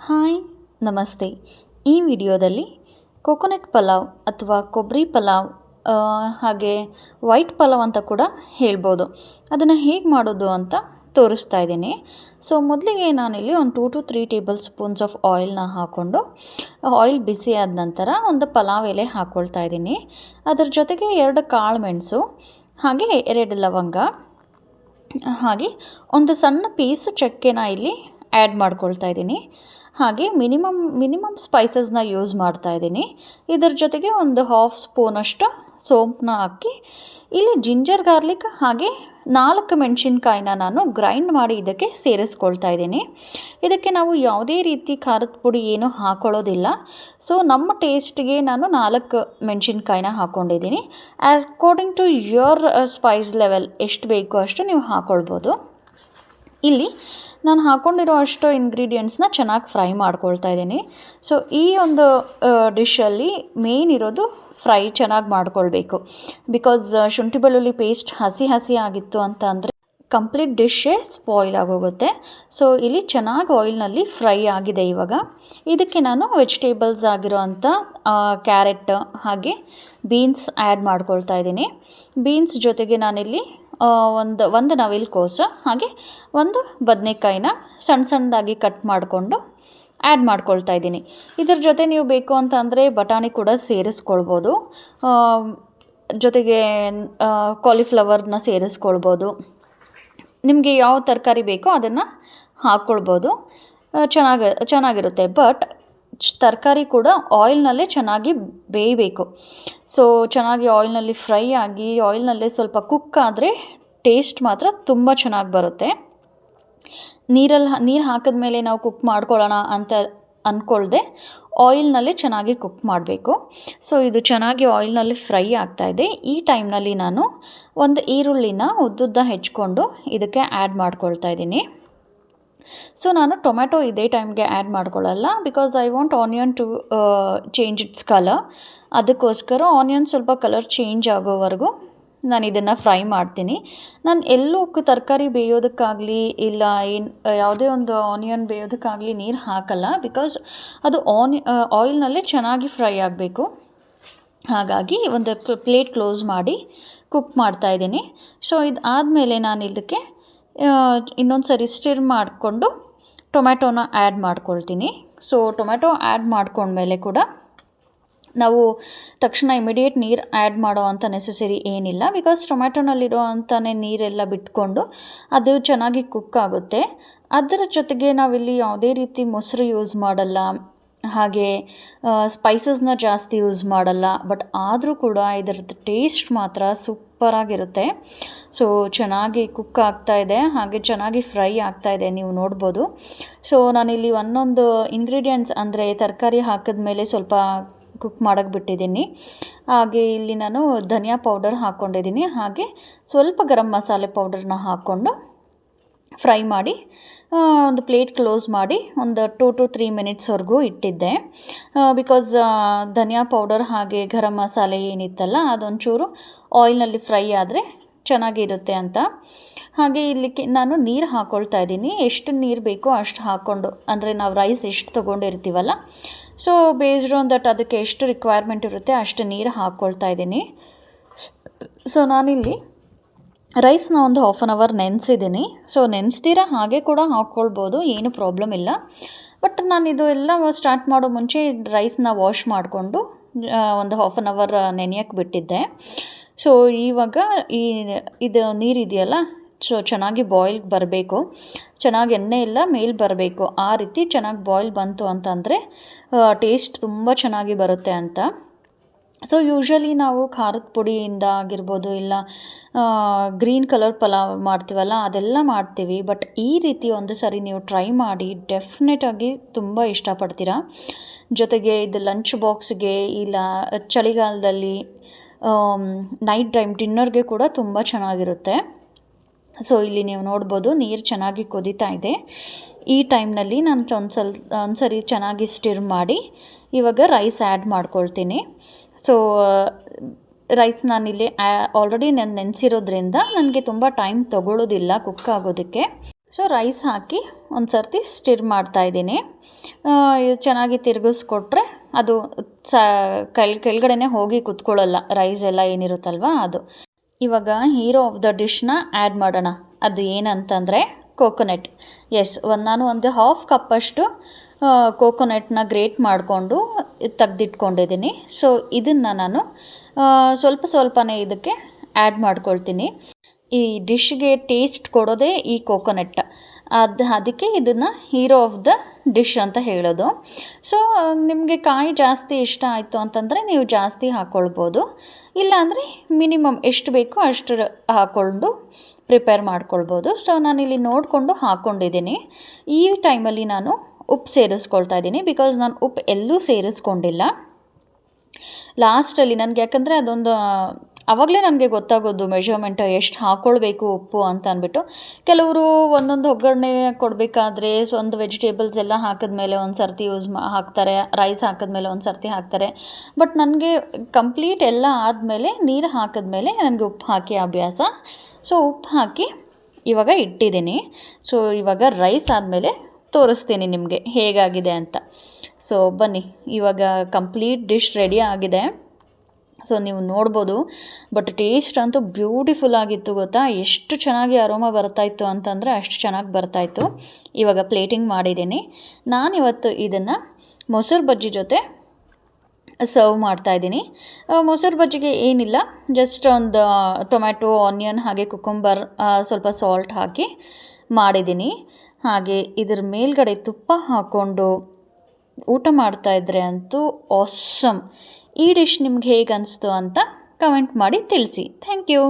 Hi ನಮಸ್ತೆ. ಈ ವಿಡಿಯೋದಲ್ಲಿ ಕೋಕೋನಟ್ ಪಲಾವ್ ಅಥವಾ ಕೊಬ್ಬರಿ ಪಲಾವ್ ಹಾಗೆ ವೈಟ್ ಪಲಾವ್ ಅಂತ ಕೂಡ ಹೇಳ್ಬೋದು. ಅದನ್ನು ಹೇಗೆ ಮಾಡೋದು ಅಂತ ತೋರಿಸ್ತಾ ಇದ್ದೀನಿ. ಸೊ ಮೊದಲಿಗೆ ನಾನಿಲ್ಲಿ ಒಂದು 2 to 3 ಟೇಬಲ್ ಸ್ಪೂನ್ಸ್ ಆಫ್ ಆಯಿಲ್ನ ಹಾಕ್ಕೊಂಡು ಆಯಿಲ್ ಬಿಸಿ ಆದ ನಂತರ ಒಂದು ಪಲಾವ್ ಎಲೆ ಹಾಕ್ಕೊಳ್ತಾ ಇದ್ದೀನಿ. ಅದರ ಜೊತೆಗೆ 2 ಕಾಳು ಮೆಣಸು, ಹಾಗೆ 2 ಲವಂಗ, ಹಾಗೆ ಒಂದು ಸಣ್ಣ ಪೀಸ್ ಚಕ್ಕೆನ ಇಲ್ಲಿ ಆ್ಯಡ್ ಮಾಡ್ಕೊಳ್ತಾ ಇದ್ದೀನಿ. ಹಾಗೆ ಮಿನಿಮಮ್ ಸ್ಪೈಸಸ್ನ ಯೂಸ್ ಮಾಡ್ತಾ ಇದ್ದೀನಿ. ಇದರ ಜೊತೆಗೆ ಒಂದು 1/2 ಸ್ಪೂನಷ್ಟು ಸೋಂಪನ್ನ ಹಾಕಿ ಇಲ್ಲಿ ಜಿಂಜರ್ ಗಾರ್ಲಿಕ್ ಹಾಗೆ 4 ಮೆಣಸಿನ್ಕಾಯಿನ ನಾನು ಗ್ರೈಂಡ್ ಮಾಡಿ ಇದಕ್ಕೆ ಸೇರಿಸ್ಕೊಳ್ತಾ ಇದ್ದೀನಿ. ಇದಕ್ಕೆ ನಾವು ಯಾವುದೇ ರೀತಿ ಖಾರದ ಪುಡಿ ಏನೂ ಹಾಕ್ಕೊಳ್ಳೋದಿಲ್ಲ. ಸೊ ನಮ್ಮ ಟೇಸ್ಟ್ಗೆ ನಾನು 4 ಮೆಣಸಿನ್ಕಾಯಿನ ಹಾಕ್ಕೊಂಡಿದ್ದೀನಿ. According to your spice level ಎಷ್ಟು ಬೇಕೋ ಅಷ್ಟು ನೀವು ಹಾಕ್ಕೊಳ್ಬೋದು. ಇಲ್ಲಿ ನಾನು ಹಾಕ್ಕೊಂಡಿರೋ ಅಷ್ಟು ಇಂಗ್ರೀಡಿಯೆಂಟ್ಸ್ನ ಚೆನ್ನಾಗಿ ಫ್ರೈ ಮಾಡ್ಕೊಳ್ತಾ ಇದ್ದೀನಿ. ಸೊ ಈ ಒಂದು ಡಿಶಲ್ಲಿ ಮೇನ್ ಇರೋದು ಫ್ರೈ ಚೆನ್ನಾಗಿ ಮಾಡ್ಕೊಳ್ಬೇಕು. ಬಿಕಾಸ್ ಶುಂಠಿ ಬೆಳ್ಳುಳ್ಳಿ ಪೇಸ್ಟ್ ಹಸಿ ಆಗಿತ್ತು ಅಂತ ಅಂದರೆ ಕಂಪ್ಲೀಟ್ ಡಿಶ್ಶೇ ಸ್ಪಾಯ್ಲ್ ಆಗೋಗುತ್ತೆ. ಸೊ ಇಲ್ಲಿ ಚೆನ್ನಾಗಿ ಆಯಿಲ್ನಲ್ಲಿ ಫ್ರೈ ಆಗಿದೆ. ಇವಾಗ ಇದಕ್ಕೆ ನಾನು ವೆಜಿಟೇಬಲ್ಸ್ ಆಗಿರೋ ಅಂಥ ಕ್ಯಾರೆಟ್ ಹಾಗೆ ಬೀನ್ಸ್ ಆ್ಯಡ್ ಮಾಡ್ಕೊಳ್ತಾ ಇದ್ದೀನಿ. ಬೀನ್ಸ್ ಜೊತೆಗೆ ನಾನಿಲ್ಲಿ ಒಂದು ನವಿಲುಕೋಸು ಹಾಗೆ ಒಂದು ಬದನೆಕಾಯಿನ ಸಣ್ಣದಾಗಿ ಕಟ್ ಮಾಡಿಕೊಂಡು ಆ್ಯಡ್ ಮಾಡ್ಕೊಳ್ತಾ ಇದ್ದೀನಿ. ಇದ್ರ ಜೊತೆ ನೀವು ಬೇಕು ಅಂತ ಅಂದರೆ ಬಟಾಣಿ ಕೂಡ ಸೇರಿಸ್ಕೊಳ್ಬೋದು. ಜೊತೆಗೆ ಕಾಲಿಫ್ಲವರ್ನ ಸೇರಿಸ್ಕೊಳ್ಬೋದು. ನಿಮಗೆ ಯಾವ ತರಕಾರಿ ಬೇಕೋ ಅದನ್ನು ಹಾಕ್ಕೊಳ್ಬೋದು. ಚೆನ್ನಾಗಿರುತ್ತೆ. ಬಟ್ ತರಕಾರಿ ಕೂಡ ಆಯಿಲ್ನಲ್ಲೇ ಚೆನ್ನಾಗಿ ಬೇಯಬೇಕು. ಸೊ ಚೆನ್ನಾಗಿ ಆಯಿಲ್ನಲ್ಲಿ ಫ್ರೈ ಆಗಿ ಆಯಿಲ್ನಲ್ಲೇ ಸ್ವಲ್ಪ ಕುಕ್ ಆದರೆ ಟೇಸ್ಟ್ ಮಾತ್ರ ತುಂಬ ಚೆನ್ನಾಗಿ ಬರುತ್ತೆ. ನೀರು ಹಾಕಿದ್ಮೇಲೆ ನಾವು ಕುಕ್ ಮಾಡ್ಕೊಳ್ಳೋಣ ಅಂತ ಅಂದ್ಕೊಳ್ದೆ ಆಯಿಲ್ನಲ್ಲೇ ಚೆನ್ನಾಗಿ ಕುಕ್ ಮಾಡಬೇಕು. ಸೊ ಇದು ಚೆನ್ನಾಗಿ ಆಯಿಲ್ನಲ್ಲಿ ಫ್ರೈ ಆಗ್ತಾಯಿದೆ. ಈ ಟೈಮ್ನಲ್ಲಿ ನಾನು ಒಂದು ಈರುಳ್ಳಿನ ಉದ್ದುದ್ದ ಹೆಚ್ಕೊಂಡು ಇದಕ್ಕೆ ಆ್ಯಡ್ ಮಾಡ್ಕೊಳ್ತಾ ಇದ್ದೀನಿ. ಸೊ ನಾನು ಟೊಮ್ಯಾಟೊ ಇದೇ ಟೈಮ್ಗೆ ಆ್ಯಡ್ ಮಾಡ್ಕೊಳ್ಳಲ್ಲ. Because I want onion to change its colour. ಅದಕ್ಕೋಸ್ಕರ ಆನಿಯನ್ ಸ್ವಲ್ಪ ಕಲರ್ ಚೇಂಜ್ ಆಗೋವರೆಗೂ ನಾನು ಇದನ್ನು ಫ್ರೈ ಮಾಡ್ತೀನಿ. ನಾನು ಎಲ್ಲೂ ತರಕಾರಿ ಬೇಯೋದಕ್ಕಾಗಲಿ ಇಲ್ಲ ಯಾವುದೇ ಒಂದು ಆನಿಯನ್ ಬೇಯೋದಕ್ಕಾಗಲಿ ನೀರು ಹಾಕಲ್ಲ. ಬಿಕಾಸ್ ಅದು ಆಯಿಲ್ನಲ್ಲೇ ಚೆನ್ನಾಗಿ ಫ್ರೈ ಆಗಬೇಕು. ಹಾಗಾಗಿ ಒಂದು ಪ್ಲೇಟ್ ಕ್ಲೋಸ್ ಮಾಡಿ ಕುಕ್ ಮಾಡ್ತಾಯಿದ್ದೀನಿ. ಸೊ ಇದು ಆದಮೇಲೆ ನಾನು ಇದಕ್ಕೆ ಇನ್ನೊಂದು ಸರಿ ಸ್ಟಿರ್ ಮಾಡಿಕೊಂಡು ಟೊಮ್ಯಾಟೋನ ಆ್ಯಡ್ ಮಾಡ್ಕೊಳ್ತೀನಿ. ಸೊ ಟೊಮ್ಯಾಟೊ ಆ್ಯಡ್ ಮಾಡ್ಕೊಂಡ್ಮೇಲೆ ಕೂಡ ನಾವು ತಕ್ಷಣ ಇಮಿಡಿಯೇಟ್ ನೀರು ಆ್ಯಡ್ ಮಾಡೋ ಅಂಥ ನೆಸೆಸರಿ ಏನಿಲ್ಲ. ಬಿಕಾಸ್ ಟೊಮ್ಯಾಟೊನಲ್ಲಿರೋ ಅಂಥನೇ ನೀರೆಲ್ಲ ಬಿಟ್ಕೊಂಡು ಅದು ಚೆನ್ನಾಗಿ ಕುಕ್ ಆಗುತ್ತೆ. ಅದರ ಜೊತೆಗೆ ನಾವಿಲ್ಲಿ ಯಾವುದೇ ರೀತಿ ಮೊಸರು ಯೂಸ್ ಮಾಡಲ್ಲ, ಹಾಗೆ ಸ್ಪೈಸಸ್ನ ಜಾಸ್ತಿ ಯೂಸ್ ಮಾಡಲ್ಲ. ಬಟ್ ಆದರೂ ಕೂಡ ಇದರದ್ದು ಟೇಸ್ಟ್ ಮಾತ್ರ ಸೂಪರಾಗಿರುತ್ತೆ. ಸೊ ಚೆನ್ನಾಗಿ ಕುಕ್ ಆಗ್ತಾಯಿದೆ, ಹಾಗೆ ಚೆನ್ನಾಗಿ ಫ್ರೈ ಆಗ್ತಾಯಿದೆ, ನೀವು ನೋಡ್ಬೋದು. ಸೊ ನಾನಿಲ್ಲಿ ಒಂದೊಂದು ಇಂಗ್ರೀಡಿಯೆಂಟ್ಸ್ ಅಂದರೆ ತರಕಾರಿ ಹಾಕಿದ್ಮೇಲೆ ಸ್ವಲ್ಪ ಕುಕ್ ಮಾಡೋಕ್ಕೆ ಬಿಟ್ಟಿದ್ದೀನಿ. ಹಾಗೆ ಇಲ್ಲಿ ನಾನು ಧನಿಯಾ ಪೌಡರ್ ಹಾಕ್ಕೊಂಡಿದ್ದೀನಿ. ಹಾಗೆ ಸ್ವಲ್ಪ ಗರಂ ಮಸಾಲೆ ಪೌಡರ್ನ ಹಾಕ್ಕೊಂಡು ಫ್ರೈ ಮಾಡಿ ಒಂದು ಪ್ಲೇಟ್ ಕ್ಲೋಸ್ ಮಾಡಿ ಒಂದು 2 to 3 ಮಿನಿಟ್ಸ್ವರೆಗೂ ಇಟ್ಟಿದ್ದೆ. ಬಿಕಾಸ್ ಧನಿಯಾ ಪೌಡರ್ ಹಾಗೆ ಗರಂ ಮಸಾಲೆ ಏನಿತ್ತಲ್ಲ ಅದೊಂಚೂರು ಆಯಿಲ್ನಲ್ಲಿ ಫ್ರೈ ಆದರೆ ಚೆನ್ನಾಗಿರುತ್ತೆ ಅಂತ. ಹಾಗೆ ಇಲ್ಲಿಗೆ ನಾನು ನೀರು ಹಾಕ್ಕೊಳ್ತಾ ಇದ್ದೀನಿ. ಎಷ್ಟು ನೀರು ಬೇಕೋ ಅಷ್ಟು ಹಾಕ್ಕೊಂಡು, ಅಂದರೆ ನಾವು ರೈಸ್ ಎಷ್ಟು ತೊಗೊಂಡಿರ್ತೀವಲ್ಲ, ಸೊ ಬೇಸ್ಡ್ ಆನ್ ದಟ್ ಅದಕ್ಕೆ ಎಷ್ಟು ರಿಕ್ವೈರ್ಮೆಂಟ್ ಇರುತ್ತೆ ಅಷ್ಟು ನೀರು ಹಾಕ್ಕೊಳ್ತಾ ಇದ್ದೀನಿ. ಸೊ ನಾನಿಲ್ಲಿ ರೈಸ್ನ ಒಂದು 1/2 hour ನೆನೆಸಿದ್ದೀನಿ. ಸೊ ನೆನೆಸ್ತೀರ ಹಾಗೆ ಕೂಡ ಹಾಕ್ಕೊಳ್ಬೋದು, ಏನು ಪ್ರಾಬ್ಲಮ್ ಇಲ್ಲ. ಬಟ್ ನಾನಿದು ಎಲ್ಲ ಸ್ಟಾರ್ಟ್ ಮಾಡೋ ಮುಂಚೆ ರೈಸ್ನ ವಾಶ್ ಮಾಡಿಕೊಂಡು ಒಂದು 1/2 hour ನೆನೆಯೋಕ್ಕೆ ಬಿಟ್ಟಿದ್ದೆ. ಸೊ ಇವಾಗ ಇದು ನೀರಿದೆಯಲ್ಲ, ಸೊ ಚೆನ್ನಾಗಿ ಬಾಯ್ಲ್ ಬರಬೇಕು. ಚೆನ್ನಾಗಿ ಎಣ್ಣೆ ಎಲ್ಲ ಮೇಲೆ ಬರಬೇಕು. ಆ ರೀತಿ ಚೆನ್ನಾಗಿ ಬಾಯ್ಲ್ ಬಂತು ಅಂತಂದರೆ ಟೇಸ್ಟ್ ತುಂಬ ಚೆನ್ನಾಗಿ ಬರುತ್ತೆ ಅಂತ. ಸೊ ಯೂಶ್ವಲಿ ನಾವು ಖಾರದ ಪುಡಿಯಿಂದ ಆಗಿರ್ಬೋದು ಇಲ್ಲ ಗ್ರೀನ್ ಕಲರ್ ಪಲಾವ್ ಮಾಡ್ತೀವಲ್ಲ ಅದೆಲ್ಲ ಮಾಡ್ತೀವಿ. ಬಟ್ ಈ ರೀತಿ ಒಂದು ಸರಿ ನೀವು ಟ್ರೈ ಮಾಡಿ, ಡೆಫಿನೆಟಾಗಿ ತುಂಬ ಇಷ್ಟಪಡ್ತೀರಾ. ಜೊತೆಗೆ ಇದು ಲಂಚ್ ಬಾಕ್ಸ್ಗೆ ಇಲ್ಲ ಚಳಿಗಾಲದಲ್ಲಿ ನೈಟ್ ಟೈಮ್ ಡಿನ್ನರ್ಗೆ ಕೂಡ ತುಂಬ ಚೆನ್ನಾಗಿರುತ್ತೆ. ಸೊ ಇಲ್ಲಿ ನೀವು ನೋಡ್ಬೋದು ನೀರು ಚೆನ್ನಾಗಿ ಕುದೀತಾ ಇದೆ. ಈ ಟೈಮ್ನಲ್ಲಿ ನಾನು ಒಂದು ಸರಿ ಚೆನ್ನಾಗಿ ಸ್ಟಿರ್ ಮಾಡಿ ಇವಾಗ ರೈಸ್ ಆ್ಯಡ್ ಮಾಡ್ಕೊಳ್ತೀನಿ. ಸೊ ರೈಸ್ ನಾನಿಲ್ಲಿ ಆಲ್ರೆಡಿ ನಾನು ನೆನೆಸಿರೋದ್ರಿಂದ ನನಗೆ ತುಂಬ ಟೈಮ್ ತೊಗೊಳ್ಳೋದಿಲ್ಲ ಕುಕ್ ಆಗೋದಕ್ಕೆ. ಸೊ ರೈಸ್ ಹಾಕಿ ಒಂದು ಸರ್ತಿ ಸ್ಟಿರ್ ಮಾಡ್ತಾಯಿದ್ದೀನಿ. ಇದು ಚೆನ್ನಾಗಿ ತಿರುಗಿಸ್ಕೊಟ್ರೆ ಅದು ಕೆಳಗಡೆನೇ ಹೋಗಿ ಕುತ್ಕೊಳ್ಳಲ್ಲ, ರೈಸ್ ಎಲ್ಲ ಏನಿರುತ್ತಲ್ವ ಅದು. ಇವಾಗ ಹೀರೋ ಆಫ್ ದ ಡಿಶ್ನ ಆ್ಯಡ್ ಮಾಡೋಣ. ಅದು ಏನಂತಂದರೆ ಕೋಕೋನಟ್. ನಾನು ಒಂದು ಹಾಫ್ ಕಪ್ಪಷ್ಟು ಕೋಕೋನಟ್ನ ಗ್ರೇಟ್ ಮಾಡಿಕೊಂಡು ತೆಗ್ದಿಟ್ಕೊಂಡಿದ್ದೀನಿ. ಸೊ ಇದನ್ನು ನಾನು ಸ್ವಲ್ಪನೇ ಇದಕ್ಕೆ ಆ್ಯಡ್ ಮಾಡ್ಕೊಳ್ತೀನಿ. ಈ ಡಿಶ್ಗೆ ಟೇಸ್ಟ್ ಕೊಡೋದೇ ಈ ಕೋಕೋನಟ್. ಅದಕ್ಕೆ ಇದನ್ನು ಹೀರೋ ಆಫ್ ದ ಡಿಶ್ ಅಂತ ಹೇಳೋದು. ಸೊ ನಿಮಗೆ ಕಾಯಿ ಜಾಸ್ತಿ ಇಷ್ಟ ಆಯಿತು ಅಂತಂದರೆ ನೀವು ಜಾಸ್ತಿ ಹಾಕ್ಕೊಳ್ಬೋದು, ಇಲ್ಲಾಂದರೆ ಮಿನಿಮಮ್ ಎಷ್ಟು ಬೇಕೋ ಅಷ್ಟು ಹಾಕ್ಕೊಂಡು ಪ್ರಿಪೇರ್ ಮಾಡ್ಕೊಳ್ಬೋದು. ಸೊ ನಾನಿಲ್ಲಿ ನೋಡಿಕೊಂಡು ಹಾಕ್ಕೊಂಡಿದ್ದೀನಿ. ಈ ಟೈಮಲ್ಲಿ ನಾನು ಉಪ್ಪು ಸೇರಿಸ್ಕೊಳ್ತಾ ಇದ್ದೀನಿ, ಬಿಕಾಸ್ ನಾನು ಉಪ್ಪು ಎಲ್ಲೂ ಸೇರಿಸ್ಕೊಂಡಿಲ್ಲ. ಲಾಸ್ಟಲ್ಲಿ ನನಗೆ, ಯಾಕಂದರೆ ಅದೊಂದು ಆವಾಗಲೇ ನನಗೆ ಗೊತ್ತಾಗೋದು ಮೆಷರ್ಮೆಂಟ್ ಎಷ್ಟು ಹಾಕ್ಕೊಳ್ಬೇಕು ಉಪ್ಪು ಅಂತ ಅಂದ್ಬಿಟ್ಟು. ಕೆಲವರು ಒಂದೊಂದು ಒಗ್ಗರಣೆ ಕೊಡಬೇಕಾದ್ರೆ ಒಂದು ವೆಜಿಟೇಬಲ್ಸ್ ಎಲ್ಲ ಹಾಕಿದ್ಮೇಲೆ ಒಂದು ಸರ್ತಿ ಹಾಕ್ತಾರೆ, ರೈಸ್ ಹಾಕಿದ್ಮೇಲೆ ಒಂದು ಸರ್ತಿ ಹಾಕ್ತಾರೆ. ಬಟ್ ನನಗೆ ಕಂಪ್ಲೀಟ್ ಎಲ್ಲ ಆದಮೇಲೆ ನೀರು ಹಾಕಿದ್ಮೇಲೆ ನನಗೆ ಉಪ್ಪು ಹಾಕಿ ಅಭ್ಯಾಸ. ಸೊ ಉಪ್ಪು ಹಾಕಿ ಇವಾಗ ಇಟ್ಟಿದ್ದೀನಿ. ಸೊ ಇವಾಗ ರೈಸ್ ಆದಮೇಲೆ ತೋರಿಸ್ತೀನಿ ನಿಮಗೆ ಹೇಗಾಗಿದೆ ಅಂತ. ಸೊ ಬನ್ನಿ, ಇವಾಗ ಕಂಪ್ಲೀಟ್ ಡಿಶ್ ರೆಡಿ ಆಗಿದೆ. ಸೊ ನೀವು ನೋಡ್ಬೋದು. ಬಟ್ ಟೇಸ್ಟ್ ಅಂತೂ ಬ್ಯೂಟಿಫುಲ್ ಆಗಿತ್ತು ಗೊತ್ತಾ. ಎಷ್ಟು ಚೆನ್ನಾಗಿ ಅರೋಮಾ ಬರ್ತಾಯಿತ್ತು ಅಂತಂದರೆ ಅಷ್ಟು ಚೆನ್ನಾಗಿ ಬರ್ತಾಯಿತ್ತು. ಇವಾಗ ಪ್ಲೇಟಿಂಗ್ ಮಾಡಿದ್ದೀನಿ. ನಾನಿವತ್ತು ಇದನ್ನು ಮೊಸರು ಬಜ್ಜಿ ಜೊತೆ ಸರ್ವ್ ಮಾಡ್ತಾಯಿದ್ದೀನಿ. ಮೊಸರು ಬಜ್ಜಿಗೆ ಏನಿಲ್ಲ, ಜಸ್ಟ್ ಒಂದು ಟೊಮ್ಯಾಟೊ, ಆನಿಯನ್ ಹಾಗೆ ಕುಕುಂಬರ್, ಸ್ವಲ್ಪ ಸಾಲ್ಟ್ ಹಾಕಿ ಮಾಡಿದ್ದೀನಿ. ಹಾಗೆ ಇದ್ರ ಮೇಲ್ಗಡೆ ತುಪ್ಪ ಹಾಕ್ಕೊಂಡು ಊಟ ಮಾಡ್ತಾಯಿದ್ರೆ ಅಂತೂ ಆಸಮ್. ಈ ಡಿಶ್ ನಿಮ್ಗೆ ಹೇಗೆ ಅನಿಸ್ತು ಅಂತ ಕಮೆಂಟ್ ಮಾಡಿ ತಿಳಿಸಿ. Thank you.